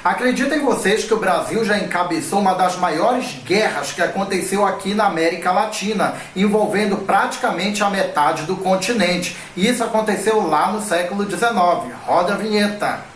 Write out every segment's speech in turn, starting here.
Acreditem vocês que o Brasil já encabeçou uma das maiores guerras que aconteceu aqui na América Latina, envolvendo praticamente a metade do continente. E isso aconteceu lá no século XIX. Roda a vinheta.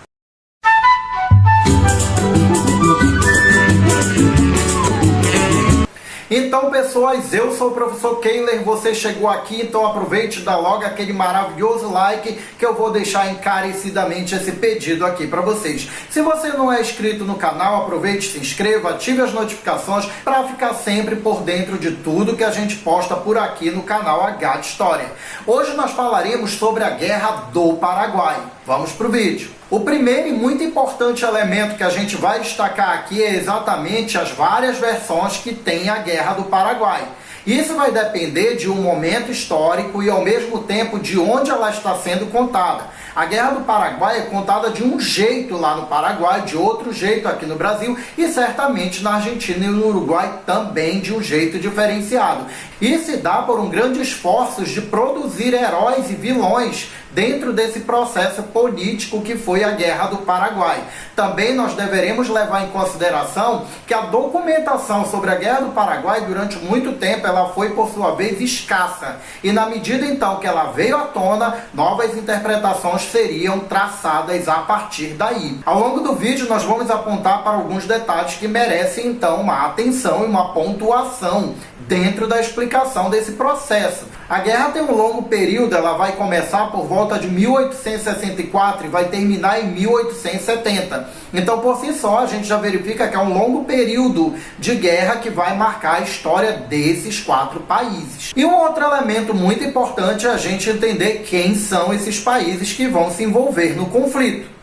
Então, pessoas, eu sou o professor Keiler, você chegou aqui, então aproveite e dá logo aquele maravilhoso like que eu vou deixar encarecidamente esse pedido aqui para vocês. Se você não é inscrito no canal, aproveite, se inscreva, ative as notificações para ficar sempre por dentro de tudo que a gente posta por aqui no canal H História. Hoje nós falaremos sobre a Guerra do Paraguai. Vamos para o vídeo. O primeiro e muito importante elemento que a gente vai destacar aqui é exatamente as várias versões que tem a Guerra do Paraguai. Isso vai depender de um momento histórico e ao mesmo tempo de onde ela está sendo contada. A Guerra do Paraguai é contada de um jeito lá no Paraguai, de outro jeito aqui no Brasil e certamente na Argentina e no Uruguai também de um jeito diferenciado. E se dá por um grande esforço de produzir heróis e vilões dentro desse processo político que foi a Guerra do Paraguai. Também nós deveremos levar em consideração que a documentação sobre a Guerra do Paraguai durante muito tempo ela foi por sua vez escassa. E na medida então que ela veio à tona, novas interpretações seriam traçadas a partir daí. Ao longo do vídeo nós vamos apontar para alguns detalhes que merecem então uma atenção e uma pontuação dentro da explicação desse processo. A guerra tem um longo período, ela vai começar por volta de 1864 e vai terminar em 1870. Então, por si só, a gente já verifica que é um longo período de guerra que vai marcar a história desses quatro países. E um outro elemento muito importante é a gente entender quem são esses países que vão se envolver no conflito.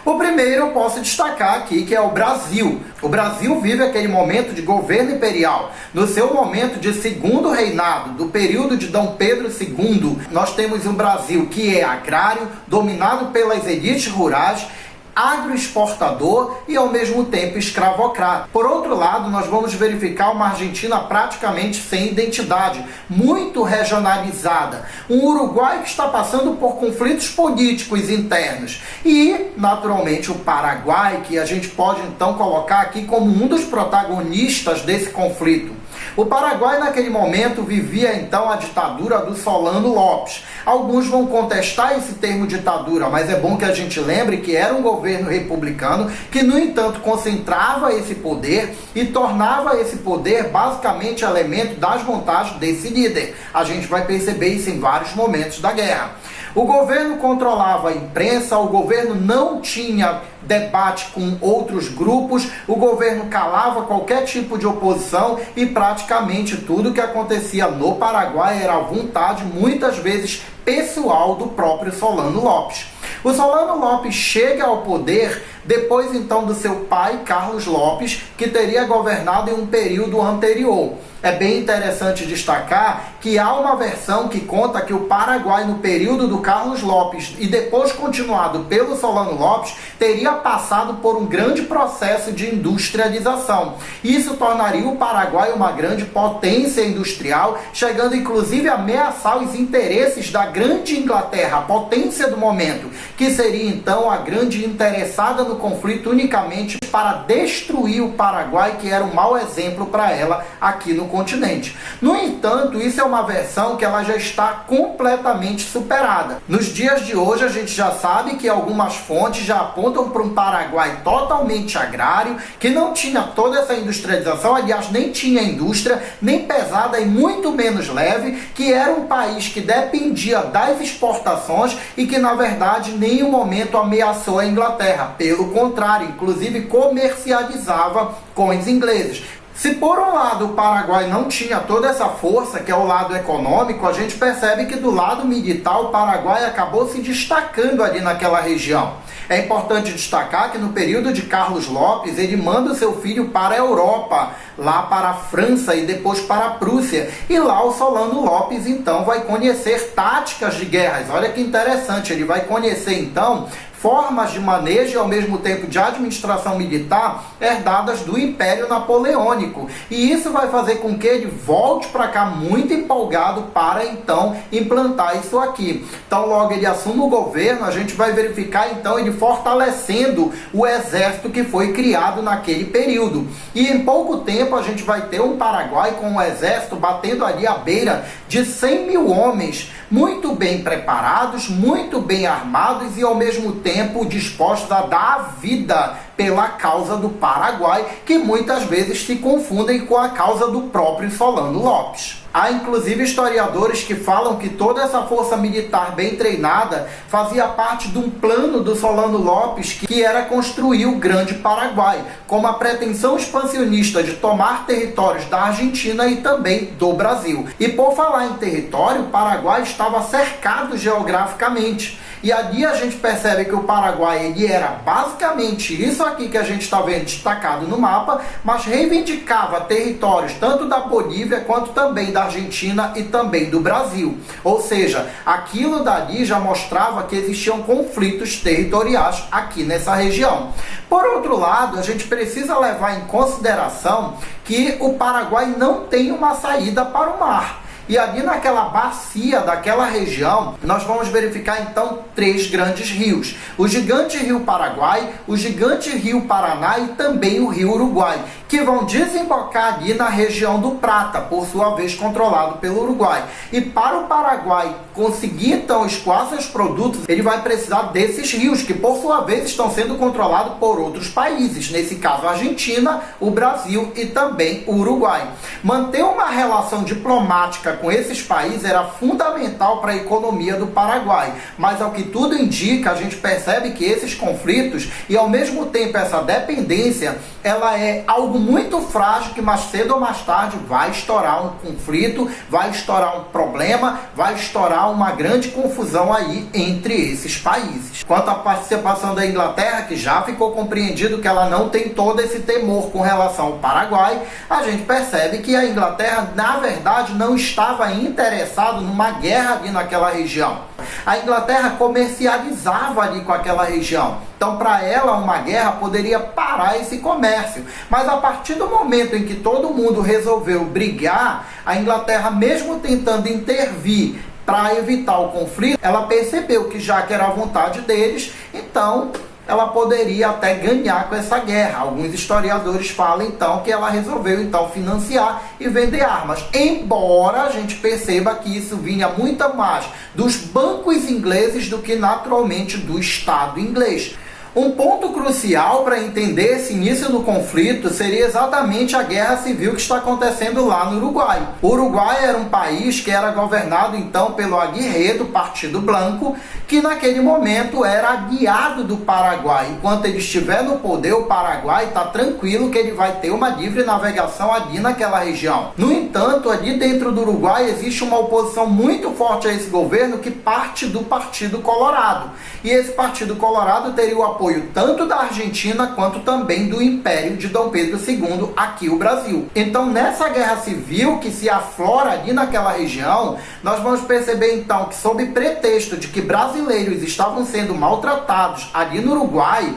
O primeiro eu posso destacar aqui que é o Brasil. O Brasil vive aquele momento de governo imperial. No seu momento de segundo reinado, do período de Dom Pedro II, nós temos um Brasil que é agrário, dominado pelas elites rurais, agroexportador e ao mesmo tempo escravocrata. Por outro lado, nós vamos verificar uma Argentina praticamente sem identidade, muito regionalizada, um Uruguai que está passando por conflitos políticos internos e, naturalmente, o Paraguai, que a gente pode então colocar aqui como um dos protagonistas desse conflito. O Paraguai naquele momento vivia então a ditadura do Solano Lopes. Alguns vão contestar esse termo ditadura, mas é bom que a gente lembre que era um governo republicano que, no entanto, concentrava esse poder e tornava esse poder basicamente elemento das vontades desse líder. A gente vai perceber isso em vários momentos da guerra. O governo controlava a imprensa, o governo não tinha debate com outros grupos, o governo calava qualquer tipo de oposição e praticamente tudo que acontecia no Paraguai era a vontade, muitas vezes pessoal, do próprio Solano Lopes. O Solano Lopes chega ao poder depois então do seu pai, Carlos Lopes, que teria governado em um período anterior. É bem interessante destacar que há uma versão que conta que o Paraguai, no período do Carlos Lopes e depois continuado pelo Solano Lopes, teria passado por um grande processo de industrialização. Isso tornaria o Paraguai uma grande potência industrial, chegando inclusive a ameaçar os interesses da grande Inglaterra, a potência do momento, que seria então a grande interessada no conflito unicamente para destruir o Paraguai, que era um mau exemplo para ela aqui no continente. No entanto, isso é uma versão que ela já está completamente superada. Nos dias de hoje, a gente já sabe que algumas fontes já apontam para um Paraguai totalmente agrário, que não tinha toda essa industrialização, aliás, nem tinha indústria, nem pesada e muito menos leve, que era um país que dependia das exportações e que, na verdade, em nenhum momento ameaçou a Inglaterra. Pelo contrário, inclusive comercializava com os ingleses. Se por um lado o Paraguai não tinha toda essa força, que é o lado econômico, a gente percebe que do lado militar o Paraguai acabou se destacando ali naquela região. É importante destacar que no período de Carlos Lopes, ele manda o seu filho para a Europa, lá para a França e depois para a Prússia. E lá o Solano Lopes então vai conhecer táticas de guerras. Olha que interessante, ele vai conhecer então formas de manejo e ao mesmo tempo de administração militar herdadas do Império Napoleônico. E isso vai fazer com que ele volte para cá muito empolgado para então implantar isso aqui. Então logo ele assume o governo, a gente vai verificar então ele fortalecendo o exército que foi criado naquele período. E em pouco tempo a gente vai ter um Paraguai com um exército batendo ali à beira de 100 mil homens, muito bem preparados, muito bem armados e ao mesmo tempo dispostos a dar a vida pela causa do Paraguai, que muitas vezes se confundem com a causa do próprio Solano Lopes. Há inclusive historiadores que falam que toda essa força militar bem treinada fazia parte de um plano do Solano Lopes, que era construir o Grande Paraguai, com uma pretensão expansionista de tomar territórios da Argentina e também do Brasil. E por falar em território, o Paraguai estava cercado geograficamente. E ali a gente percebe que o Paraguai ele era basicamente isso aqui que a gente está vendo destacado no mapa, mas reivindicava territórios tanto da Bolívia quanto também da Argentina e também do Brasil. Ou seja, aquilo dali já mostrava que existiam conflitos territoriais aqui nessa região. Por outro lado, a gente precisa levar em consideração que o Paraguai não tem uma saída para o mar. E ali naquela bacia daquela região, nós vamos verificar então 3 grandes rios. O gigante rio Paraguai, o gigante rio Paraná e também o rio Uruguai, que vão desembocar ali na região do Prata, por sua vez controlado pelo Uruguai. E para o Paraguai conseguir então escoar seus produtos, ele vai precisar desses rios, que por sua vez estão sendo controlados por outros países, nesse caso a Argentina, o Brasil e também o Uruguai. Manter uma relação diplomática com esses países era fundamental para a economia do Paraguai, mas ao que tudo indica, a gente percebe que esses conflitos e ao mesmo tempo essa dependência, ela é algo muito frágil que mais cedo ou mais tarde vai estourar um conflito, vai estourar um problema, vai estourar uma grande confusão aí entre esses países. Quanto à participação da Inglaterra, que já ficou compreendido que ela não tem todo esse temor com relação ao Paraguai, a gente percebe que a Inglaterra, na verdade, não estava interessado numa guerra ali naquela região. A Inglaterra comercializava ali com aquela região. Então, para ela, uma guerra poderia parar esse comércio. Mas a partir do momento em que todo mundo resolveu brigar, a Inglaterra, mesmo tentando intervir para evitar o conflito, ela percebeu que já que era a vontade deles, então ela poderia até ganhar com essa guerra. Alguns historiadores falam então que ela resolveu então financiar e vender armas, embora a gente perceba que isso vinha muito mais dos bancos ingleses do que naturalmente do Estado inglês. Um ponto crucial para entender esse início do conflito seria exatamente a guerra civil que está acontecendo lá no Uruguai. O Uruguai era um país que era governado então pelo Aguirre, do Partido Blanco, que naquele momento era aliado do Paraguai. Enquanto ele estiver no poder, o Paraguai está tranquilo que ele vai ter uma livre navegação ali naquela região. No entanto, ali dentro do Uruguai existe uma oposição muito forte a esse governo que parte do Partido Colorado. E esse Partido Colorado teria o apoio tanto da Argentina quanto também do Império de Dom Pedro II, aqui o Brasil. Então, nessa guerra civil que se aflora ali naquela região, nós vamos perceber então que, sob pretexto de que brasileiros estavam sendo maltratados ali no Uruguai,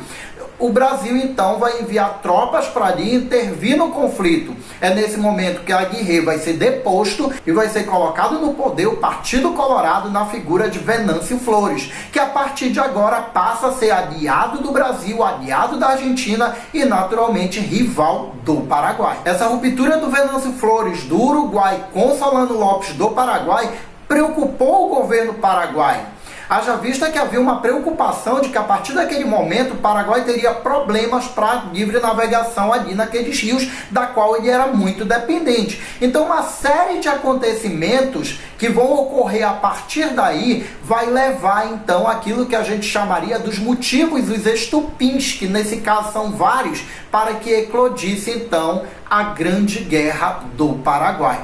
o Brasil então vai enviar tropas para ali intervir no conflito. É nesse momento que Aguirre vai ser deposto e vai ser colocado no poder o Partido Colorado na figura de Venâncio Flores, que a partir de agora passa a ser aliado do Brasil, aliado da Argentina e naturalmente rival do Paraguai. Essa ruptura do Venâncio Flores do Uruguai com Solano Lopes do Paraguai preocupou o governo paraguaio. Haja vista que havia uma preocupação de que a partir daquele momento o Paraguai teria problemas para livre navegação ali naqueles rios, da qual ele era muito dependente. Então uma série de acontecimentos que vão ocorrer a partir daí vai levar então aquilo que a gente chamaria dos motivos, os estupins, que nesse caso são vários, para que eclodisse então a Grande Guerra do Paraguai.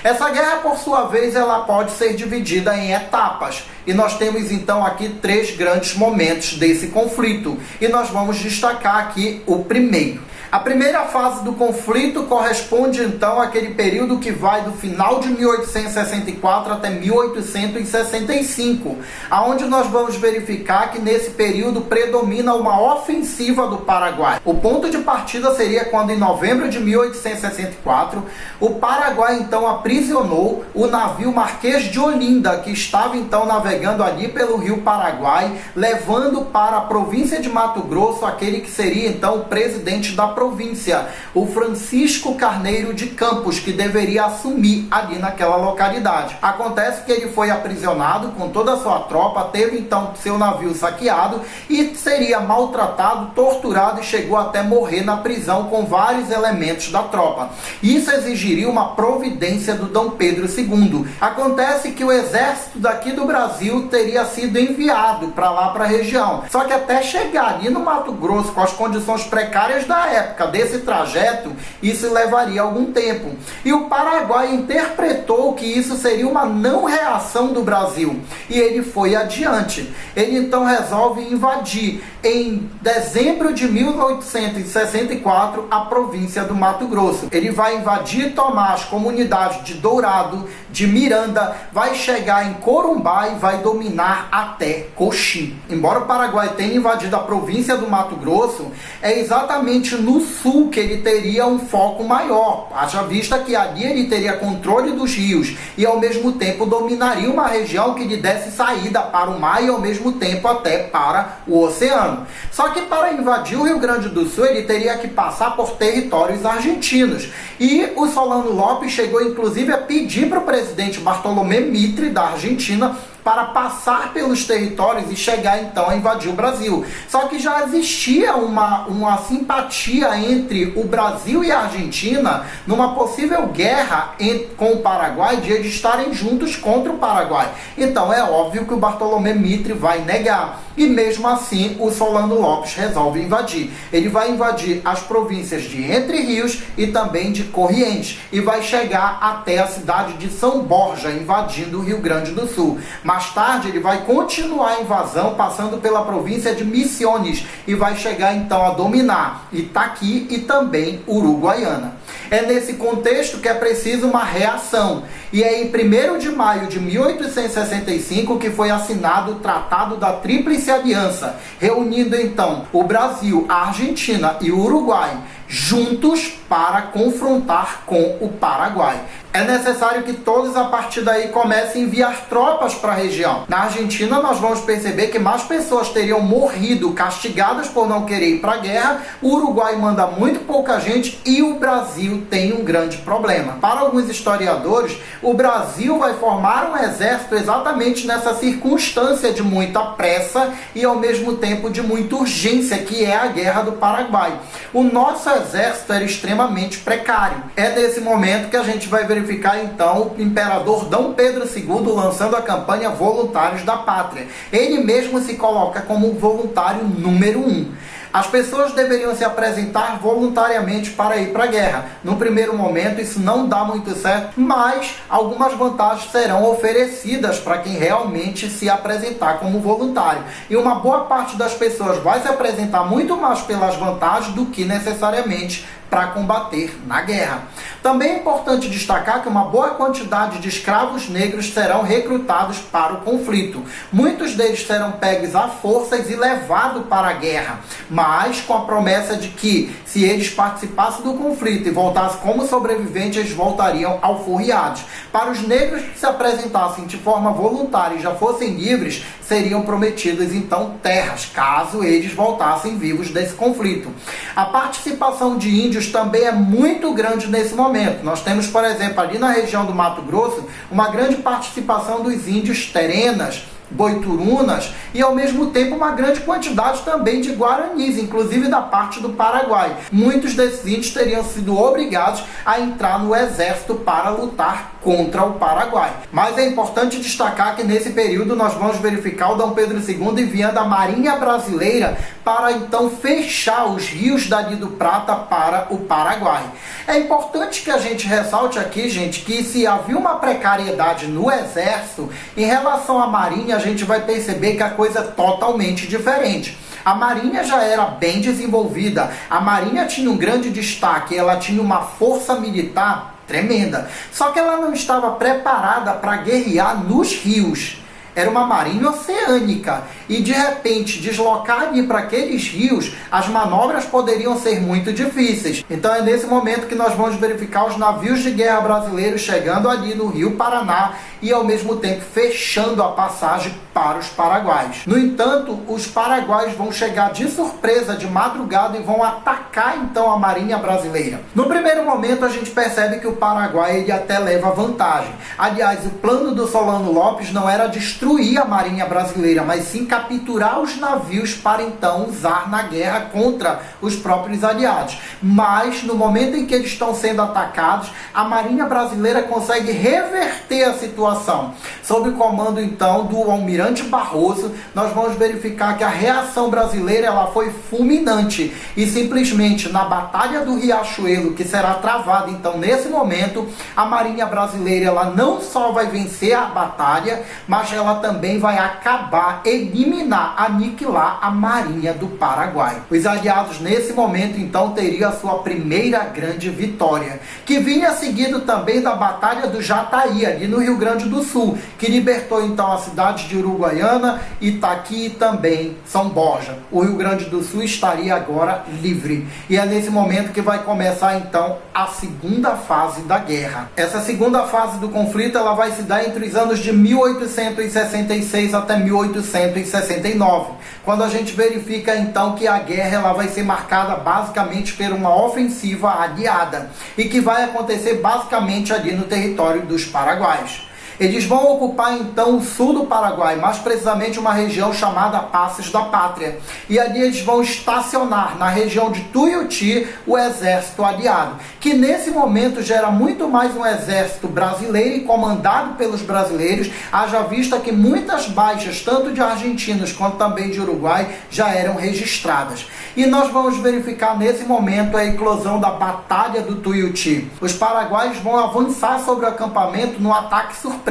Essa guerra, por sua vez, ela pode ser dividida em etapas. E nós temos então aqui 3 grandes momentos desse conflito. E nós vamos destacar aqui o primeiro. A primeira fase do conflito corresponde então àquele período que vai do final de 1864 até 1865, aonde nós vamos verificar que nesse período predomina uma ofensiva do Paraguai. O ponto de partida seria quando em novembro de 1864, o Paraguai então aprisionou o navio Marquês de Olinda, que estava então navegando ali pelo rio Paraguai, levando para a província de Mato Grosso aquele que seria então o presidente da província, o Francisco Carneiro de Campos, que deveria assumir ali naquela localidade. Acontece que ele foi aprisionado com toda a sua tropa, teve então seu navio saqueado e seria maltratado, torturado e chegou até morrer na prisão com vários elementos da tropa. Isso exigiria uma providência do Dom Pedro II. Acontece que o exército daqui do Brasil teria sido enviado para lá, para a região. Só que até chegar ali no Mato Grosso, com as condições precárias da época, desse trajeto, isso levaria algum tempo. E o Paraguai interpretou que isso seria uma não reação do Brasil. E ele foi adiante. Ele então resolve invadir, em dezembro de 1864, a província do Mato Grosso. Ele vai invadir e tomar as comunidades de Dourado, de Miranda, vai chegar em Corumbá e vai dominar até Coxim. Embora o Paraguai tenha invadido a província do Mato Grosso, é exatamente no sul que ele teria um foco maior, haja vista que ali ele teria controle dos rios e ao mesmo tempo dominaria uma região que lhe desse saída para o mar e ao mesmo tempo até para o oceano. Só que para invadir o Rio Grande do Sul ele teria que passar por territórios argentinos e o Solano Lopes chegou inclusive a pedir para o presidente Bartolomé Mitre da Argentina para passar pelos territórios e chegar então a invadir o Brasil. Só que já existia uma simpatia entre o Brasil e a Argentina numa possível guerra com o Paraguai, de eles estarem juntos contra o Paraguai. Então é óbvio que o Bartolomé Mitre vai negar. E mesmo assim o Solano Lopes resolve invadir. Ele vai invadir as províncias de Entre Rios e também de Corrientes. E vai chegar até a cidade de São Borja, invadindo o Rio Grande do Sul. Mais tarde ele vai continuar a invasão, passando pela província de Misiones. E vai chegar então a dominar Itaqui e também Uruguaiana. É nesse contexto que é preciso uma reação. E é em 1º de maio de 1865 que foi assinado o Tratado da Tríplice Aliança, reunindo então o Brasil, a Argentina e o Uruguai juntos para confrontar com o Paraguai. É necessário que todos a partir daí comecem a enviar tropas para a região. Na Argentina nós vamos perceber que mais pessoas teriam morrido castigadas por não querer ir para a guerra, o Uruguai manda muito pouca gente e o Brasil tem um grande problema. Para alguns historiadores, o Brasil vai formar um exército exatamente nessa circunstância de muita pressa e ao mesmo tempo de muita urgência, que é a Guerra do Paraguai. O nosso exército era extremamente precário. É nesse momento que a gente vai verificar então o imperador Dom Pedro II lançando a campanha Voluntários da Pátria. Ele mesmo se coloca como voluntário número 1. As pessoas deveriam se apresentar voluntariamente para ir para a guerra. No primeiro momento isso não dá muito certo, mas algumas vantagens serão oferecidas para quem realmente se apresentar como voluntário. E uma boa parte das pessoas vai se apresentar muito mais pelas vantagens do que necessariamente para combater na guerra. Também é importante destacar que uma boa quantidade de escravos negros serão recrutados para o conflito. Muitos deles serão pegos à forças e levados para a guerra, mas com a promessa de que, se eles participassem do conflito e voltassem como sobreviventes, eles voltariam alforriados. Para os negros que se apresentassem de forma voluntária e já fossem livres, seriam prometidas então terras, caso eles voltassem vivos desse conflito. A participação de índios também é muito grande nesse momento. Nós temos, por exemplo, ali na região do Mato Grosso, uma grande participação dos índios terenas, boiturunas e ao mesmo tempo uma grande quantidade também de guaranis, inclusive da parte do Paraguai. Muitos desses índios teriam sido obrigados a entrar no exército para lutar contra o Paraguai. Mas é importante destacar que nesse período nós vamos verificar o Dom Pedro II enviando a Marinha Brasileira para então fechar os rios dali do Prata para o Paraguai. É importante que a gente ressalte aqui, gente, que se havia uma precariedade no exército, em relação à Marinha a gente vai perceber que a coisa é totalmente diferente. A Marinha já era bem desenvolvida, a Marinha tinha um grande destaque, ela tinha uma força militar tremenda. Só que ela não estava preparada para guerrear nos rios. Era uma marinha oceânica e de repente deslocar ali para aqueles rios, as manobras poderiam ser muito difíceis. Então é nesse momento que nós vamos verificar os navios de guerra brasileiros chegando ali no Rio Paraná e ao mesmo tempo fechando a passagem para os paraguaios. No entanto, os paraguaios vão chegar de surpresa de madrugada e vão atacar então a marinha brasileira. No primeiro momento a gente percebe que o Paraguai ele até leva vantagem. Aliás, o plano do Solano Lopes não era destruir a marinha brasileira, mas sim capturar os navios para então usar na guerra contra os próprios aliados. Mas no momento em que eles estão sendo atacados, a marinha brasileira consegue reverter a situação. Sob o comando então do almirante Barroso, nós vamos verificar que a reação brasileira ela foi fulminante e simplesmente na Batalha do Riachuelo, que será travada então nesse momento, a marinha brasileira ela não só vai vencer a batalha, mas ela também vai acabar, eliminar, aniquilar a marinha do Paraguai. Os aliados nesse momento então teriam a sua primeira grande vitória, que vinha seguido também da Batalha do Jataí, ali no Rio Grande do Sul, que libertou então a cidade de Uruguaiana, Itaqui e também São Borja. O Rio Grande do Sul estaria agora livre. E é nesse momento que vai começar então a segunda fase da guerra. Essa segunda fase do conflito ela vai se dar entre os anos de 1866 até 1869, quando a gente verifica então que a guerra ela vai ser marcada basicamente por uma ofensiva aliada e que vai acontecer basicamente ali no território dos paraguaios. Eles vão ocupar então o sul do Paraguai, mais precisamente uma região chamada Passos da Pátria. E ali eles vão estacionar na região de Tuiuti o exército aliado, que nesse momento gera muito mais um exército brasileiro e comandado pelos brasileiros, haja vista que muitas baixas, tanto de argentinos quanto também de Uruguai, já eram registradas. E nós vamos verificar nesse momento a eclosão da Batalha do Tuiuti. Os paraguaios vão avançar sobre o acampamento no ataque surpresa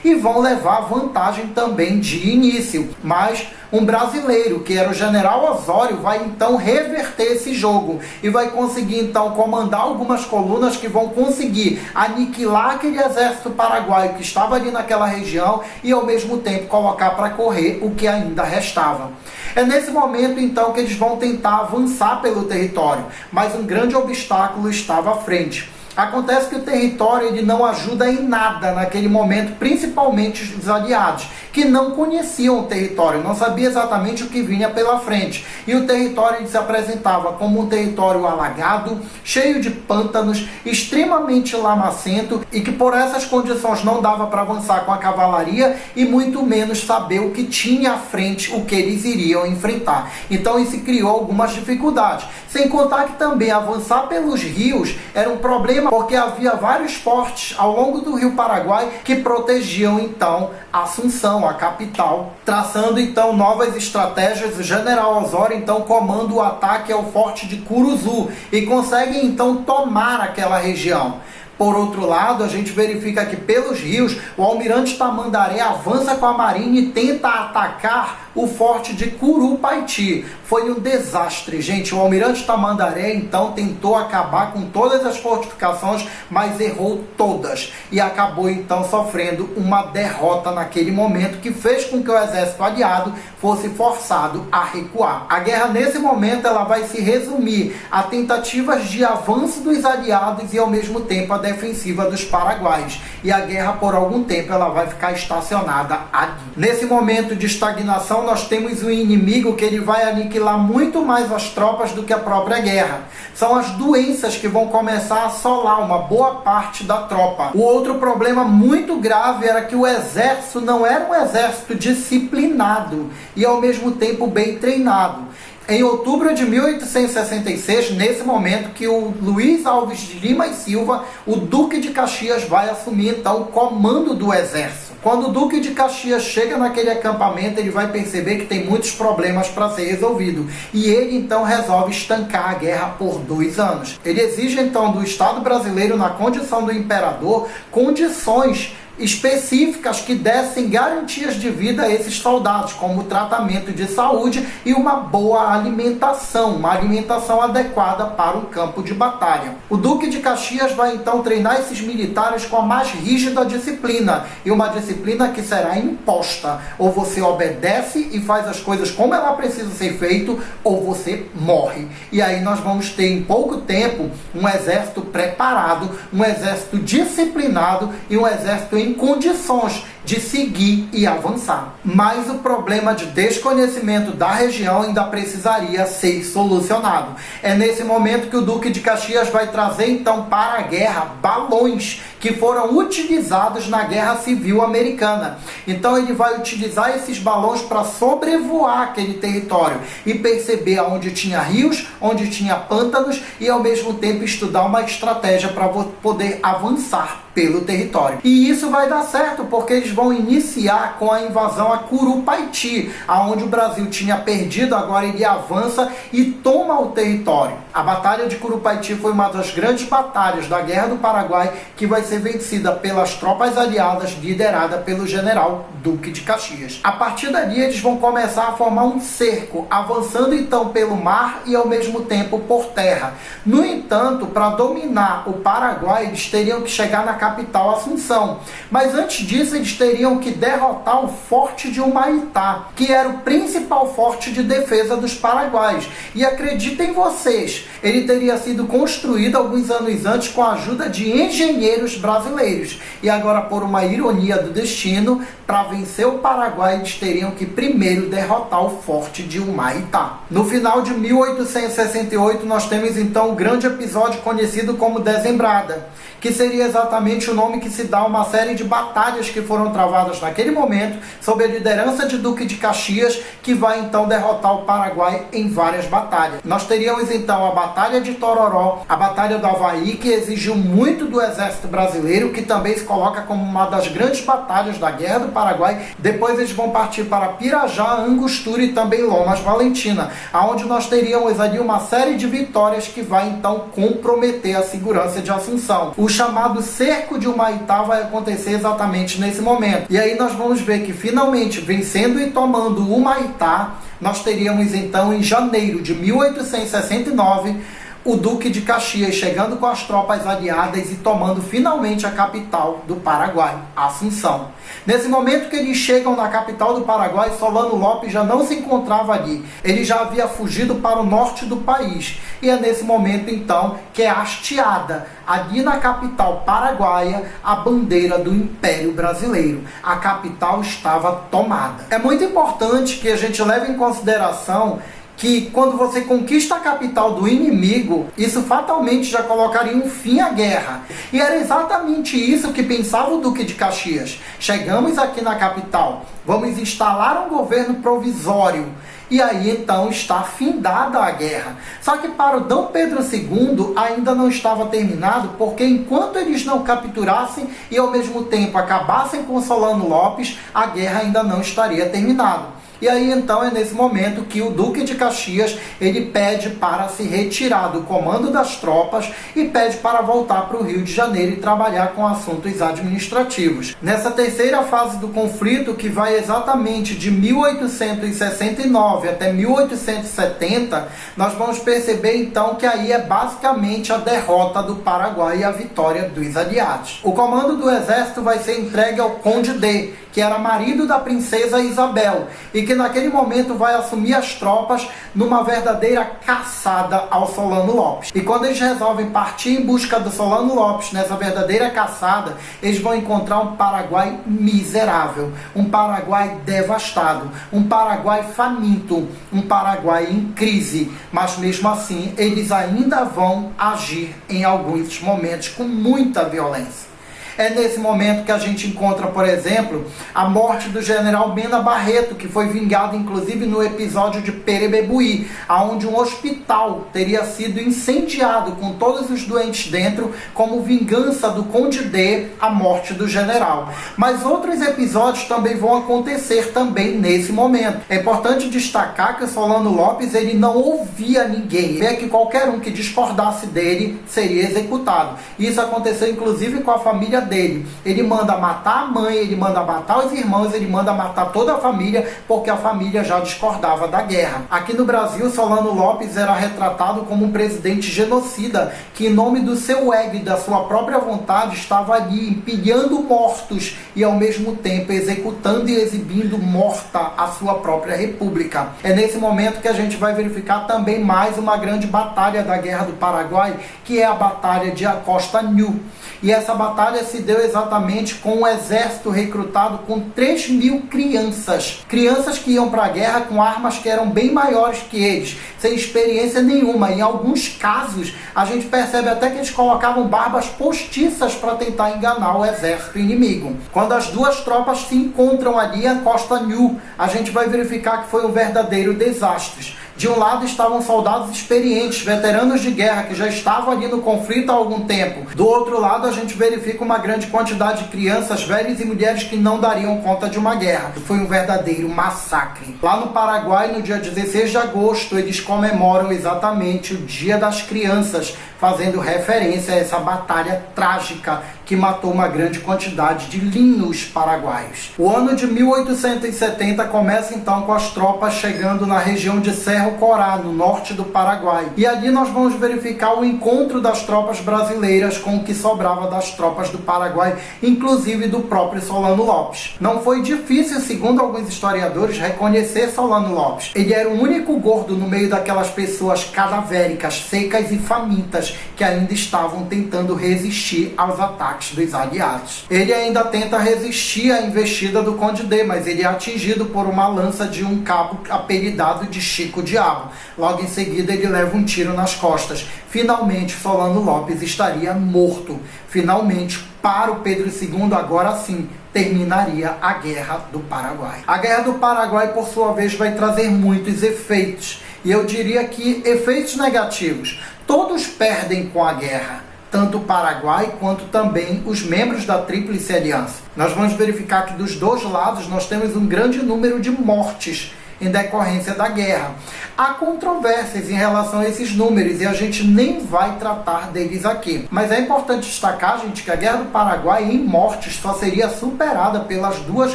e vão levar vantagem também de início, mas um brasileiro, que era o general Osório, vai então reverter esse jogo e vai conseguir então comandar algumas colunas que vão conseguir aniquilar aquele exército paraguaio que estava ali naquela região e ao mesmo tempo colocar para correr o que ainda restava. É nesse momento então que eles vão tentar avançar pelo território, mas um grande obstáculo estava à frente. Acontece que o território ele não ajuda em nada naquele momento, principalmente os aliados, que não conheciam o território, não sabiam exatamente o que vinha pela frente. E o território ele se apresentava como um território alagado, cheio de pântanos, extremamente lamacento e que por essas condições não dava para avançar com a cavalaria e muito menos saber o que tinha à frente, o que eles iriam enfrentar. Então isso criou algumas dificuldades. Sem contar que também avançar pelos rios era um problema, porque havia vários fortes ao longo do Rio Paraguai que protegiam então Assunção, a capital. Traçando então novas estratégias, o general Osório então comanda o ataque ao forte de Curuzu e consegue então tomar aquela região. Por outro lado, a gente verifica que pelos rios, o almirante Tamandaré avança com a marinha e tenta atacar o forte de Curupaiti. Foi um desastre, gente. O almirante Tamandaré, então, tentou acabar com todas as fortificações, mas errou todas. E acabou, então, sofrendo uma derrota naquele momento, que fez com que o exército aliado fosse forçado a recuar. A guerra, nesse momento, ela vai se resumir a tentativas de avanço dos aliados e, ao mesmo tempo, a defensiva dos paraguaios. E a guerra, por algum tempo, ela vai ficar estacionada ali. Nesse momento de estagnação, nós temos um inimigo que ele vai aniquilar muito mais as tropas do que a própria guerra. São as doenças que vão começar a assolar uma boa parte da tropa. O outro problema muito grave era que o exército não era um exército disciplinado e ao mesmo tempo bem treinado. Em outubro de 1866, nesse momento que o Luiz Alves de Lima e Silva, o Duque de Caxias, vai assumir então o comando do exército. Quando o Duque de Caxias chega naquele acampamento, ele vai perceber que tem muitos problemas para ser resolvido. E ele então resolve estancar a guerra por 2 anos. Ele exige então do Estado brasileiro, na condição do imperador, condições específicas que dessem garantias de vida a esses soldados, como tratamento de saúde e uma boa alimentação, uma alimentação adequada para um campo de batalha. O Duque de Caxias vai então treinar esses militares com a mais rígida disciplina, e uma disciplina que será imposta. Ou você obedece e faz as coisas como ela precisa ser feito, ou você morre. E aí nós vamos ter em pouco tempo um exército preparado, um exército disciplinado e um exército em condições de seguir e avançar. Mas o problema de desconhecimento da região ainda precisaria ser solucionado. É nesse momento que o Duque de Caxias vai trazer então para a guerra balões que foram utilizados na Guerra Civil Americana. Então ele vai utilizar esses balões para sobrevoar aquele território e perceber onde tinha rios, onde tinha pântanos e ao mesmo tempo estudar uma estratégia para poder avançar pelo território. E isso vai dar certo, porque eles vão iniciar com a invasão a Curupaiti, aonde o Brasil tinha perdido, agora ele avança e toma o território. A Batalha de Curupaiti foi uma das grandes batalhas da Guerra do Paraguai, que vai ser vencida pelas tropas aliadas, liderada pelo general Duque de Caxias. A partir dali, eles vão começar a formar um cerco, avançando então pelo mar e ao mesmo tempo por terra. No entanto, para dominar o Paraguai, eles teriam que chegar na capital Assunção. Mas antes disso, eles teriam que derrotar o Forte de Humaitá, que era o principal forte de defesa dos paraguaios. E acreditem vocês, ele teria sido construído alguns anos antes com a ajuda de engenheiros brasileiros. E agora, por uma ironia do destino, para vencer o Paraguai, eles teriam que primeiro derrotar o Forte de Humaitá. No final de 1868, nós temos então o grande episódio conhecido como Dezembrada, que seria exatamente o nome que se dá a uma série de batalhas que foram travadas naquele momento, sob a liderança de Duque de Caxias, que vai então derrotar o Paraguai em várias batalhas. Nós teríamos então a Batalha de Tororó, a Batalha do Havaí, que exigiu muito do exército brasileiro, que também se coloca como uma das grandes batalhas da Guerra do Paraguai. Depois eles vão partir para Pirajá, Angostura e também Lomas Valentina, onde nós teríamos ali uma série de vitórias que vai então comprometer a segurança de Assunção. O chamado Cerco de Humaitá vai acontecer exatamente nesse momento. E aí nós vamos ver que finalmente, vencendo e tomando Humaitá, nós teríamos então em janeiro de 1869 o Duque de Caxias chegando com as tropas aliadas e tomando finalmente a capital do Paraguai, Assunção. Nesse momento que eles chegam na capital do Paraguai, Solano Lopes já não se encontrava ali. Ele já havia fugido para o norte do país. E é nesse momento então que é hasteada ali na capital paraguaia a bandeira do Império Brasileiro. A capital estava tomada. É muito importante que a gente leve em consideração que quando você conquista a capital do inimigo, isso fatalmente já colocaria um fim à guerra. E era exatamente isso que pensava o Duque de Caxias. Chegamos aqui na capital, vamos instalar um governo provisório. E aí então está findada a guerra. Só que para o Dom Pedro II ainda não estava terminado, porque enquanto eles não capturassem e ao mesmo tempo acabassem com Solano Lopes, a guerra ainda não estaria terminada. E aí então é nesse momento que o Duque de Caxias ele pede para se retirar do comando das tropas e pede para voltar para o Rio de Janeiro e trabalhar com assuntos administrativos. Nessa terceira fase do conflito, que vai exatamente de 1869 até 1870, nós vamos perceber então que aí é basicamente a derrota do Paraguai e a vitória dos aliados. O comando do exército vai ser entregue ao Conde D, que era marido da princesa Isabel, e que naquele momento vai assumir as tropas numa verdadeira caçada ao Solano Lopes. E quando eles resolvem partir em busca do Solano Lopes, nessa verdadeira caçada, eles vão encontrar um Paraguai miserável, um Paraguai devastado, um Paraguai faminto, um Paraguai em crise. Mas mesmo assim, eles ainda vão agir em alguns momentos com muita violência. É nesse momento que a gente encontra, por exemplo, a morte do general Mena Barreto, que foi vingado inclusive no episódio de Perebebuí, onde um hospital teria sido incendiado com todos os doentes dentro, como vingança do Conde D, a morte do general. Mas outros episódios também vão acontecer também nesse momento. É importante destacar que o Solano Lopes ele não ouvia ninguém, é que qualquer um que discordasse dele seria executado. Isso aconteceu inclusive com a família dele. Ele manda matar a mãe, ele manda matar os irmãos, ele manda matar toda a família, porque a família já discordava da guerra. Aqui no Brasil, Solano Lopes era retratado como um presidente genocida, que em nome do seu ego e da sua própria vontade estava ali empilhando mortos e ao mesmo tempo executando e exibindo morta a sua própria república. É nesse momento que a gente vai verificar também mais uma grande batalha da Guerra do Paraguai, que é a Batalha de Acosta Nhu. E essa batalha se deu exatamente com um exército recrutado com 3.000 crianças. Crianças que iam para a guerra com armas que eram bem maiores que eles, sem experiência nenhuma. Em alguns casos, a gente percebe até que eles colocavam barbas postiças para tentar enganar o exército inimigo. Quando as duas tropas se encontram ali em Acosta Nhu, a gente vai verificar que foi um verdadeiro desastre. De um lado estavam soldados experientes, veteranos de guerra, que já estavam ali no conflito há algum tempo. Do outro lado, a gente verifica uma grande quantidade de crianças, velhos e mulheres que não dariam conta de uma guerra. Foi um verdadeiro massacre. Lá no Paraguai, no dia 16 de agosto, eles comemoram exatamente o Dia das Crianças, fazendo referência a essa batalha trágica que matou uma grande quantidade de linhos paraguaios. O ano de 1870 começa então com as tropas chegando na região de Cerro Corá, no norte do Paraguai. E ali nós vamos verificar o encontro das tropas brasileiras com o que sobrava das tropas do Paraguai, inclusive do próprio Solano Lopes. Não foi difícil, segundo alguns historiadores, reconhecer Solano Lopes. Ele era o único gordo no meio daquelas pessoas cadavéricas, secas e famintas que ainda estavam tentando resistir aos ataques dos aliados. Ele ainda tenta resistir à investida do Conde D, mas ele é atingido por uma lança de um cabo apelidado de Chico Diabo. Logo em seguida ele leva um tiro nas costas. Finalmente Solano Lopes estaria morto. Finalmente, para o Pedro II, agora sim, terminaria a Guerra do Paraguai. A Guerra do Paraguai, por sua vez, vai trazer muitos efeitos. E eu diria que efeitos negativos. Todos perdem com a guerra, tanto o Paraguai quanto também os membros da Tríplice Aliança. Nós vamos verificar que dos dois lados nós temos um grande número de mortes em decorrência da guerra. Há controvérsias em relação a esses números e a gente nem vai tratar deles aqui. Mas é importante destacar, gente, que a Guerra do Paraguai em mortes só seria superada pelas duas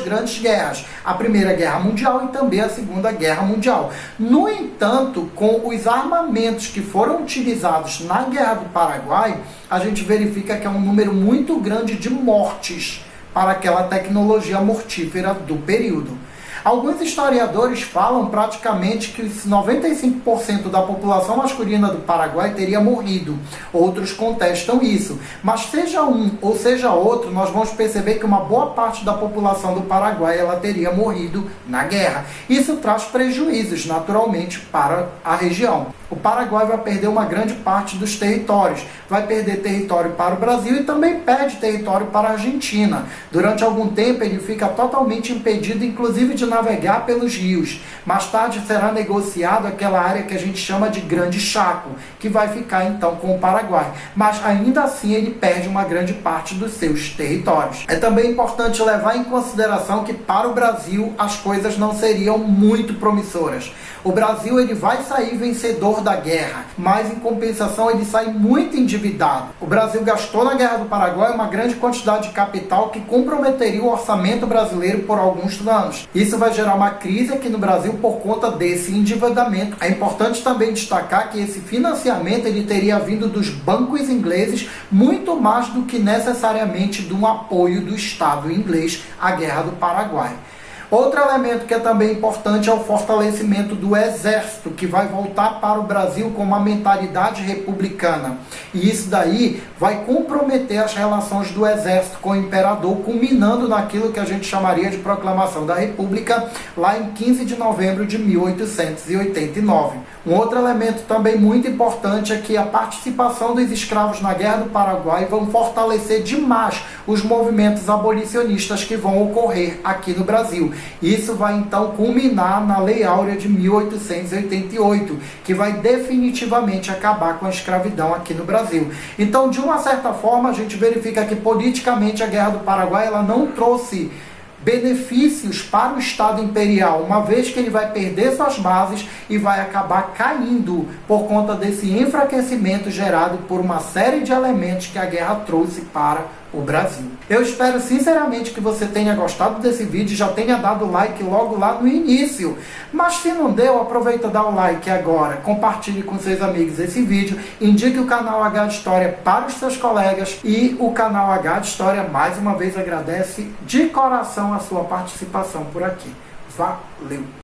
grandes guerras, a Primeira Guerra Mundial e também a Segunda Guerra Mundial. No entanto, com os armamentos que foram utilizados na Guerra do Paraguai, a gente verifica que é um número muito grande de mortes para aquela tecnologia mortífera do período. Alguns historiadores falam praticamente que 95% da população masculina do Paraguai teria morrido. Outros contestam isso. Mas seja um ou seja outro, nós vamos perceber que uma boa parte da população do Paraguai ela teria morrido na guerra. Isso traz prejuízos, naturalmente, para a região. O Paraguai vai perder uma grande parte dos territórios. Vai perder território para o Brasil e também perde território para a Argentina. Durante algum tempo ele fica totalmente impedido, inclusive de navegar pelos rios. Mais tarde será negociado aquela área que a gente chama de Grande Chaco, que vai ficar então com o Paraguai. Mas ainda assim ele perde uma grande parte dos seus territórios. É também importante levar em consideração que para o Brasil as coisas não seriam muito promissoras. O Brasil ele vai sair vencedor da guerra, mas em compensação ele sai muito endividado. O Brasil gastou na Guerra do Paraguai uma grande quantidade de capital que comprometeria o orçamento brasileiro por alguns anos. Isso vai gerar uma crise aqui no Brasil por conta desse endividamento. É importante também destacar que esse financiamento ele teria vindo dos bancos ingleses muito mais do que necessariamente de um apoio do Estado inglês à Guerra do Paraguai. Outro elemento que é também importante é o fortalecimento do exército, que vai voltar para o Brasil com uma mentalidade republicana. E isso daí vai comprometer as relações do exército com o imperador, culminando naquilo que a gente chamaria de Proclamação da República, lá em 15 de novembro de 1889. Um outro elemento também muito importante é que a participação dos escravos na Guerra do Paraguai vão fortalecer demais os movimentos abolicionistas que vão ocorrer aqui no Brasil. Isso vai então culminar na Lei Áurea de 1888, que vai definitivamente acabar com a escravidão aqui no Brasil. Então, de uma certa forma, a gente verifica que politicamente a Guerra do Paraguai ela não trouxe benefícios para o Estado Imperial, uma vez que ele vai perder suas bases e vai acabar caindo por conta desse enfraquecimento gerado por uma série de elementos que a guerra trouxe para o Brasil. Eu espero sinceramente que você tenha gostado desse vídeo e já tenha dado like logo lá no início. Mas se não deu, aproveita e dá o like agora. Compartilhe com seus amigos esse vídeo. Indique o canal H de História para os seus colegas. E o canal H de História, mais uma vez, agradece de coração a sua participação por aqui. Valeu!